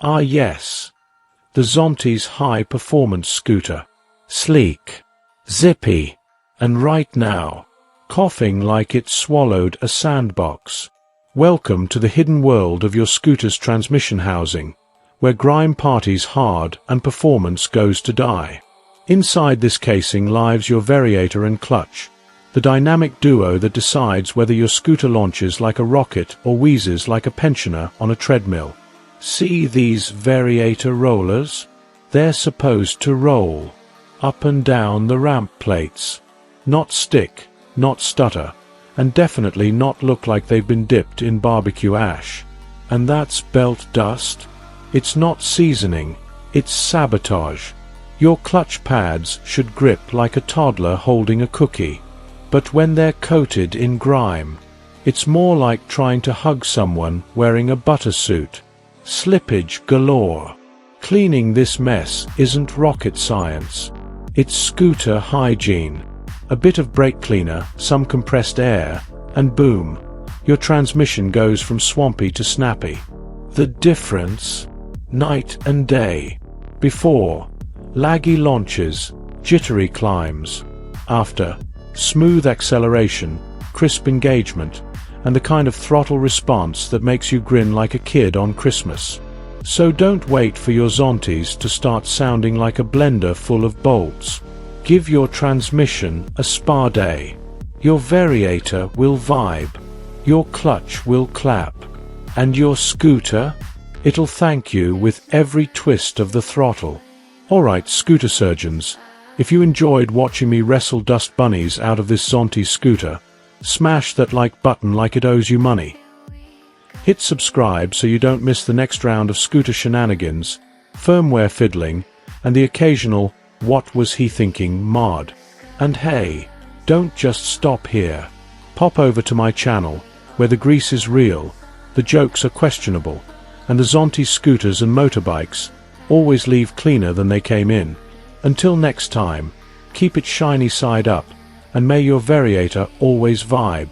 Ah yes, the Zontes high-performance scooter. Sleek, zippy, and right now, coughing like it swallowed a sandbox. Welcome to the hidden world of your scooter's transmission housing, where grime parties hard and performance goes to die. Inside this casing lives your variator and clutch, the dynamic duo that decides whether your scooter launches like a rocket or wheezes like a pensioner on a treadmill. See these variator rollers? They're supposed to roll up and down the ramp plates, not stick, not stutter, and definitely not look like they've been dipped in barbecue ash. And that's belt dust? It's not seasoning, it's sabotage. Your clutch pads should grip like a toddler holding a cookie. But when they're coated in grime, it's more like trying to hug someone wearing a butter suit. Slippage galore. Cleaning this mess isn't rocket science. It's scooter hygiene. A bit of brake cleaner, some compressed air, and boom, your transmission goes from swampy to snappy. The difference? Night and day. Before, laggy launches, jittery climbs. After, smooth acceleration, crisp engagement, and the kind of throttle response that makes you grin like a kid on Christmas. So don't wait for your Zontes to start sounding like a blender full of bolts. Give your transmission a spa day. Your variator will vibe. Your clutch will clap. And your scooter? It'll thank you with every twist of the throttle. Alright, scooter surgeons, if you enjoyed watching me wrestle dust bunnies out of this Zontes scooter, smash that like button like it owes you money. Hit subscribe so you don't miss the next round of scooter shenanigans, firmware fiddling, and the occasional "what was he thinking" mod. And hey, don't just stop here. Pop over to my channel, where the grease is real, the jokes are questionable, and the Zontes scooters and motorbikes always leave cleaner than they came in. Until next time, keep it shiny side up, and may your variator always vibe.